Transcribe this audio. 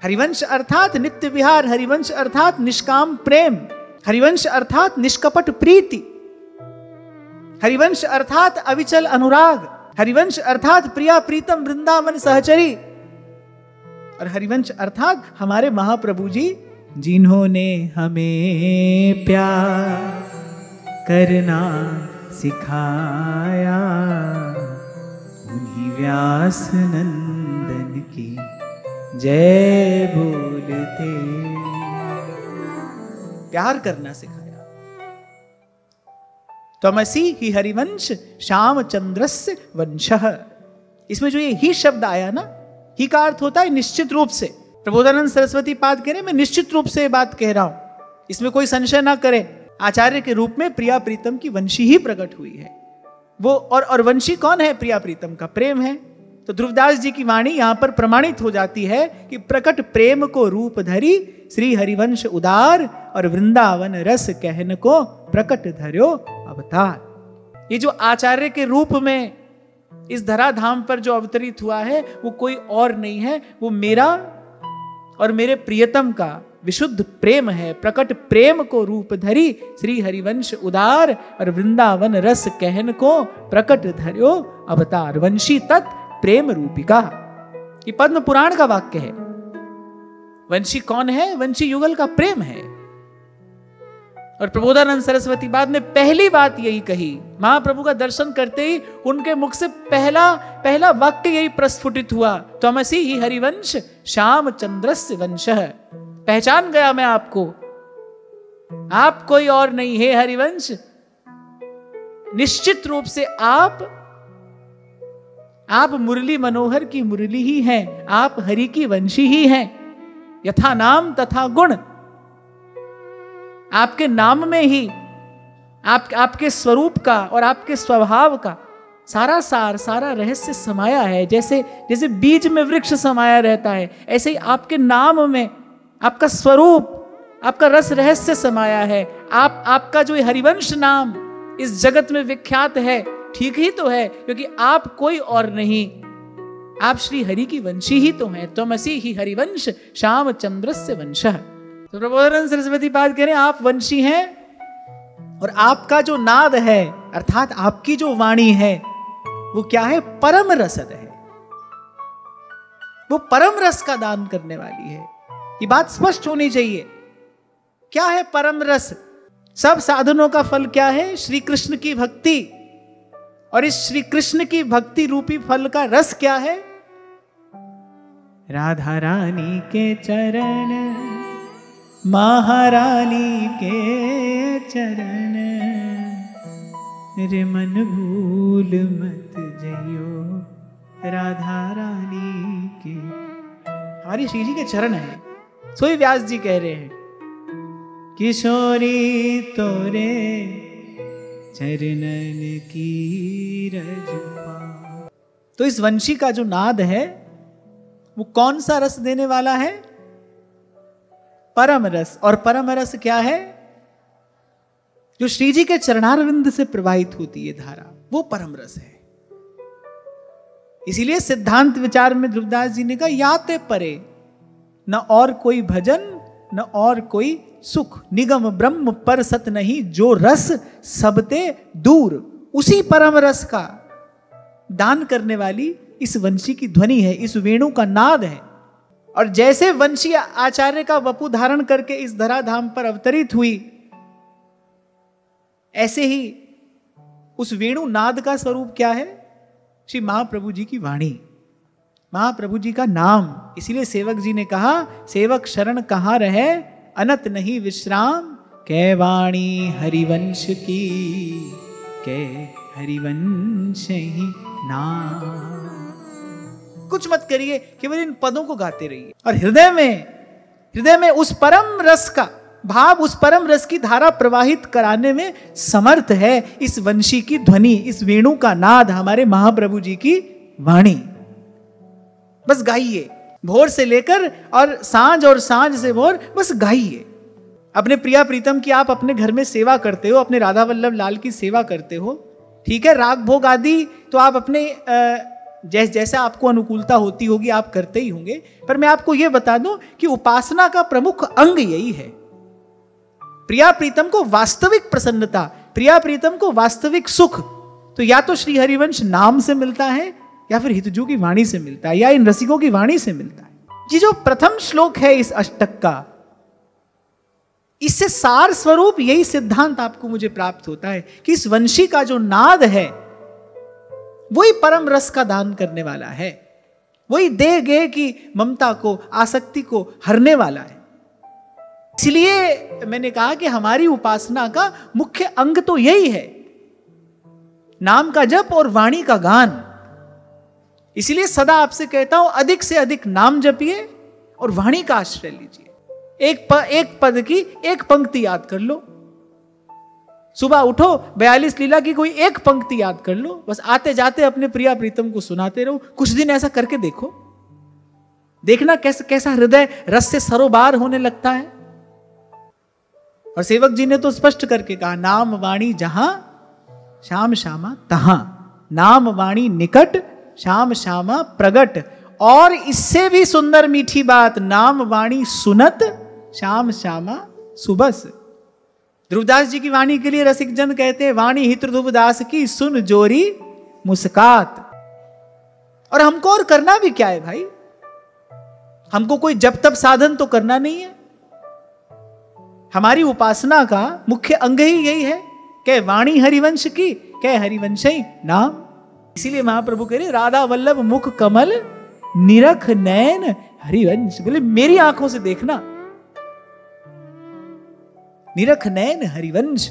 हरिवंश अर्थात नित्य विहार, हरिवंश अर्थात निष्काम प्रेम, हरिवंश अर्थात निष्कपट प्रीति, हरिवंश अर्थात अविचल अनुराग, हरिवंश अर्थात प्रिया प्रीतम वृंदावन सहचरी, और हरिवंश अर्थात हमारे महाप्रभु जी, जिन्होंने हमें प्यार करना सिखाया, उन्हीं व्यास नंदन की जय बोलते। प्यार करना सिखाया। त्वमसि ही हरिवंश श्यामचंद्रस्य वंशः। इसमें जो ये ही शब्द आया ना, ही का अर्थ होता है निश्चित रूप से। प्रबोधानंद सरस्वती पाद कह रहे मैं निश्चित रूप से ये बात कह रहा हूं, इसमें कोई संशय ना करे। आचार्य के रूप में प्रिया प्रीतम की वंशी ही प्रकट हुई है। वो और वंशी कौन है? प्रिया प्रीतम का प्रेम है। तो ध्रुवदास जी की वाणी यहां पर प्रमाणित हो जाती है कि प्रकट प्रेम को रूप धरी श्री हरिवंश उदार, और वृंदावन रस कहन को प्रकट धर्यो अवतार। ये जो आचार्य के रूप में इस धराधाम पर जो अवतरित हुआ है वो कोई और नहीं है, वो मेरा और मेरे प्रियतम का विशुद्ध प्रेम है। प्रकट प्रेम को रूप धरी श्री हरिवंश उदार, और वृंदावन रस कहन को प्रकट धर्यो अवतार। वंशी तत् प्रेम रूपिका, ये पद्म पुराण का वाक्य है। वंशी कौन है? वंशी युगल का प्रेम है। और प्रबोधानंद सरस्वती बाद में पहली बात यही कही, महाप्रभु का दर्शन करते ही उनके मुख से पहला वाक्य यही प्रस्फुटित हुआ, त्वमसि ही हरिवंश श्यामचंद्रस्य वंशः। पहचान गया मैं आपको, आप कोई और नहीं है हरिवंश। निश्चित रूप से आप मुरली मनोहर की मुरली ही हैं, आप हरि की वंशी ही हैं। यथा नाम तथा गुण, आपके नाम में ही आपके स्वरूप का और आपके स्वभाव का सारा सार, सारा रहस्य समाया है। जैसे बीज में वृक्ष समाया रहता है, ऐसे ही आपके नाम में आपका स्वरूप, आपका रस रहस्य समाया है। आपका जो हरिवंश नाम इस जगत में विख्यात है, ठीक ही तो है, क्योंकि आप कोई और नहीं, आप श्री हरि की वंशी ही तो हैं। त्वमसि ही हरिवंश श्यामचंद्रस्य वंशः। तो प्रबोधानंद सरस्वती पाद कह रहे हैं आप वंशी हैं, और आपका जो नाद है अर्थात आपकी जो वाणी है वो क्या है? परम रसद है। वो परम रस का दान करने वाली है। ये बात स्पष्ट होनी चाहिए। क्या है परम रस? सब साधनों का फल क्या है? श्री कृष्ण की भक्ति। और इस श्री कृष्ण की भक्ति रूपी फल का रस क्या है? राधा रानी के चरण, महारानी के चरण, रे मन भूल मत जइयो राधा रानी के। हमारी श्री जी के चरण है। सोई व्यास जी कह रहे हैं, किशोरी तोरे चरणन की रजपा। तो इस वंशी का जो नाद है वो कौन सा रस देने वाला है? परम रस। और परम रस क्या है? जो श्री जी के चरणारविंद से प्रवाहित होती है धारा, वो परम रस है। इसीलिए सिद्धांत विचार में ध्रुवदास जी ने कहा, याते परे न और कोई भजन न और कोई सुख, निगम ब्रह्म पर सत नहीं, जो रस सबते दूर। उसी परम रस का दान करने वाली इस वंशी की ध्वनि है, इस वेणु का नाद है। और जैसे वंशी आचार्य का वपु धारण करके इस धराधाम पर अवतरित हुई, ऐसे ही उस वेणु नाद का स्वरूप क्या है? श्री महाप्रभु जी की वाणी, महाप्रभु जी का नाम। इसीलिए सेवक जी ने कहा, सेवक शरण कहाँ रहे, अनत नहीं विश्राम, कै वाणी हरिवंश की, कै हरिवंश ही नाम। कुछ मत करिए, केवल इन पदों को गाते रहिए। और हृदय में उस परम रस का भाव, उस परम रस की धारा प्रवाहित कराने में समर्थ है इस वंशी की ध्वनि, इस वेणु का नाद, हमारे महाप्रभु जी की वाणी। बस गाइए, भोर से लेकर और सांझ से भोर, बस गाइए। अपने प्रिया प्रीतम की आप अपने घर में सेवा करते हो, अपने राधा वल्लभ लाल की सेवा करते हो, ठीक है। राग भोग आदि तो आप अपने जैसा आपको अनुकूलता होती होगी आप करते ही होंगे, पर मैं आपको यह बता दूं कि उपासना का प्रमुख अंग यही है। प्रिया प्रीतम को वास्तविक प्रसन्नता, प्रिया प्रीतम को वास्तविक सुख तो या तो श्री हरिवंश नाम से मिलता है या फिर हितजू की वाणी से मिलता है या इन रसिकों की वाणी से मिलता है। ये जो प्रथम श्लोक है इस अष्टक का, इससे सार स्वरूप यही सिद्धांत आपको मुझे प्राप्त होता है कि इस वंशी का जो नाद है वही परम रस का दान करने वाला है, वही दे गे की ममता को, आसक्ति को हरने वाला है। इसलिए मैंने कहा कि हमारी उपासना का मुख्य अंग तो यही है, नाम का जप और वाणी का गान। इसलिए सदा आपसे कहता हूं अधिक से अधिक नाम जपिए और वाणी का आश्रय लीजिए। एक पद की एक पंक्ति याद कर लो, सुबह उठो 42 लीला की कोई एक पंक्ति याद कर लो, बस आते जाते अपने प्रिया प्रीतम को सुनाते रहो। कुछ दिन ऐसा करके देखो, देखना कैसा हृदय रस से सरोबार होने लगता है। और सेवक जी ने तो स्पष्ट करके कहा, नाम वाणी जहां श्याम श्यामा तहां, नाम वाणी निकट श्याम श्यामा प्रगट। और इससे भी सुंदर मीठी बात, नाम वाणी सुनत श्याम श्यामा सुबस। ध्रुवदास जी की वाणी के लिए रसिक जन कहते हैं, वाणी हित ध्रुवदास की सुन जोरी मुस्कात। और हमको और करना भी क्या है भाई, हमको कोई जब तब साधन तो करना नहीं है। हमारी उपासना का मुख्य अंग ही यही है, कह वाणी हरिवंश की, कह हरिवंश नाम। इसीलिए महाप्रभु कह रहे, राधा वल्लभ मुख कमल निरख नैन हरिवंश। बोले मेरी आंखों से देखना, निरख नैन हरिवंश।